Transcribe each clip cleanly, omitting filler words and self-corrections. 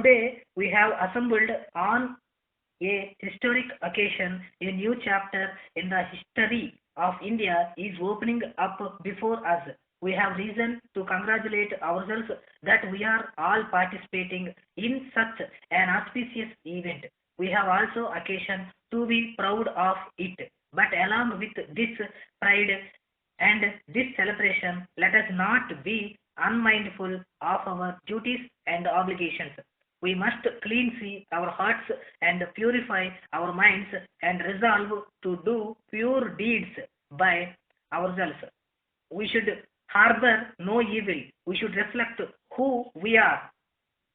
Today we have assembled on a historic occasion. A new chapter in the history of India is opening up before us. We have reason to congratulate ourselves that we are all participating in such an auspicious event. We have also occasion to be proud of it. But along with this pride and this celebration, let us not be unmindful of our duties and obligations. We must cleanse our hearts and purify our minds and resolve to do pure deeds by ourselves. We should harbor no evil. We should reflect who we are,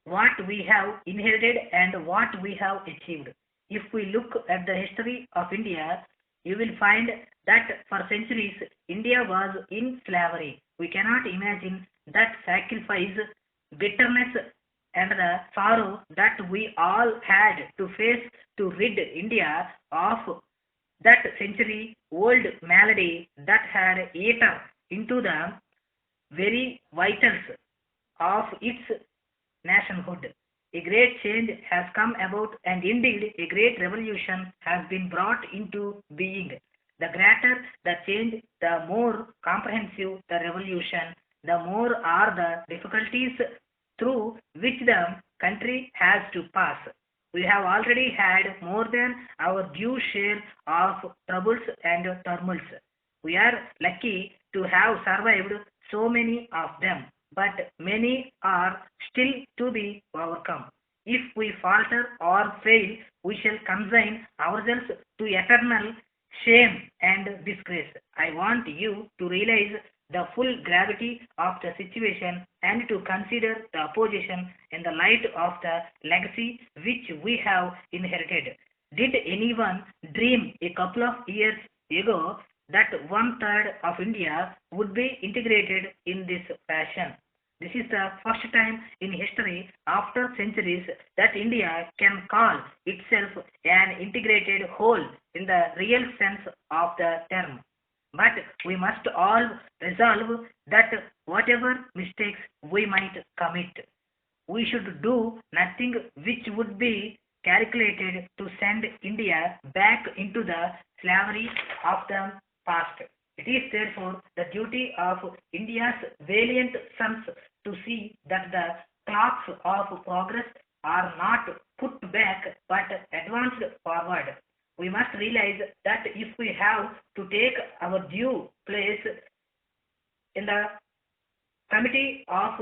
what we have inherited, and what we have achieved. If we look at the history of India, you will find that for centuries India was in slavery. We cannot imagine that sacrifice, bitterness, and the sorrow that we all had to face to rid India of that century old malady that had eaten into the very vitals of its nationhood. A great change has come about, and indeed a great revolution has been brought into being. The greater the change, the more comprehensive the revolution, the more are the difficulties through which the country has to pass. We have already had more than our due share of troubles and turmoils. We are lucky to have survived so many of them, but many are still to be overcome. If we falter or fail, we shall consign ourselves to eternal shame and disgrace. I want you to realize the full gravity of the situation and to consider the opposition in the light of the legacy which we have inherited. Did anyone dream a couple of years ago that one third of India would be integrated in this fashion? This is the first time in history after centuries that India can call itself an integrated whole in the real sense of the term. But we must all resolve that whatever mistakes we might commit, we should do nothing which would be calculated to send India back into the slavery of the past. It is therefore the duty of India's valiant sons to see that the clocks of progress are not put back but advanced forward. We must realize that if we have to take our due place in the committee of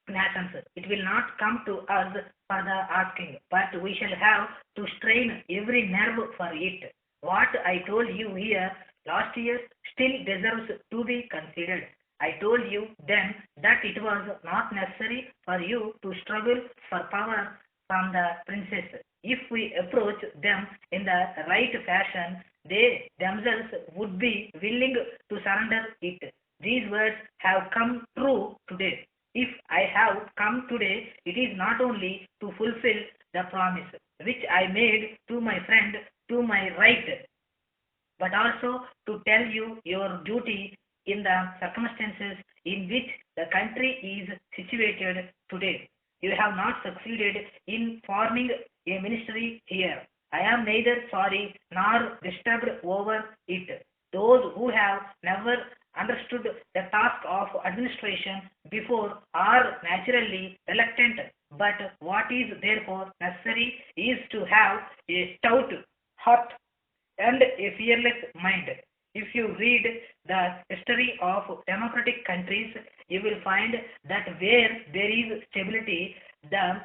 nations, it will not come to us for the asking, but we shall have to strain every nerve for it. What I told you here last year still deserves to be considered. I told you then that it was not necessary for you to struggle for power from the princess. If we approach them in the right fashion, they themselves would be willing to surrender it. These words have come true today. If I have come today, it is not only to fulfill the promise which I made to my friend to my right, but also to tell you your duty in the circumstances in which the country is situated today. You have not succeeded in forming a ministry here. I am neither sorry nor disturbed over it. Those who have never understood the task of administration before are naturally reluctant, but what is therefore necessary is to have a stout heart and a fearless mind. If you read the history of democratic countries, you will find that where there is stability, the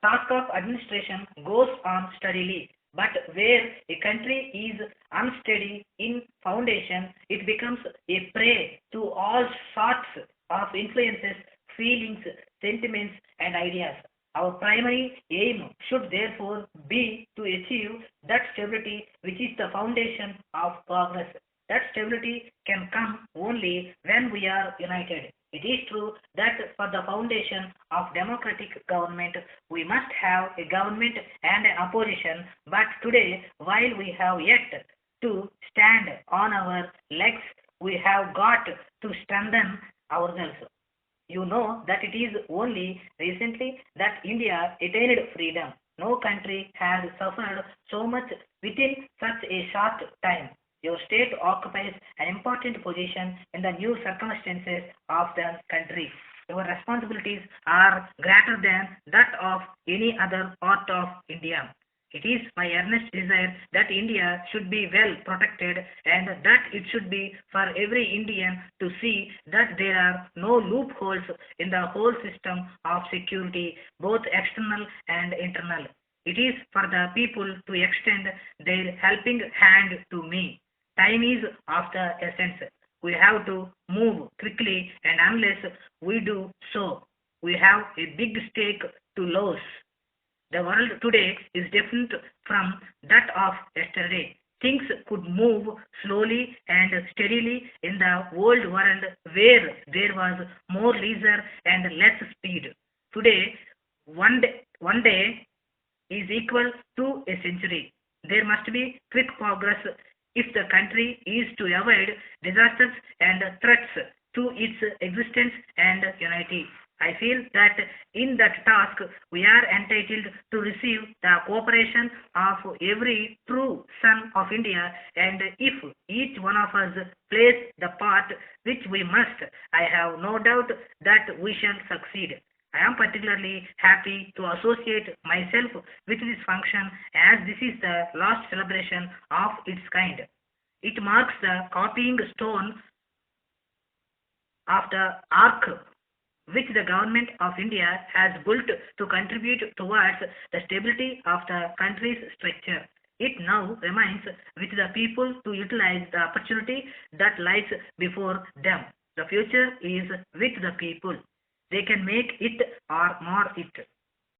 task of administration goes on steadily. But where a country is unsteady in foundation, it becomes a prey to all sorts of influences, feelings, sentiments, and ideas. Our primary aim should therefore be to achieve that stability which is the foundation of progress. That stability can come only when we are united. It is true that for the foundation of democratic government, we must have a government and an opposition, but today, while we have yet to stand on our legs, we have got to strengthen ourselves. You know that it is only recently that India attained freedom. No country has suffered so much within such a short time. Your state occupies an important position in the new circumstances of the country. Your responsibilities are greater than that of any other part of India. It is my earnest desire that India should be well protected and that it should be for every Indian to see that there are no loopholes in the whole system of security, both external and internal. It is for the people to extend their helping hand to me. Time is of the essence. We have to move quickly, and unless we do so, we have a big stake to lose. The world today is different from that of yesterday. Things could move slowly and steadily in the old world where there was more leisure and less speed. Today, one day is equal to a century. There must be quick progress if the country is to avoid disasters and threats to its existence and unity. I feel that in that task we are entitled to receive the cooperation of every true son of India, and if each one of us plays the part which we must, I have no doubt that we shall succeed. I am particularly happy to associate myself with this function as this is the last celebration of its kind. It marks the copying stone of the arc which the government of India has built to contribute towards the stability of the country's structure. It now remains with the people to utilize the opportunity that lies before them. The future is with the people. They can make it or mar it.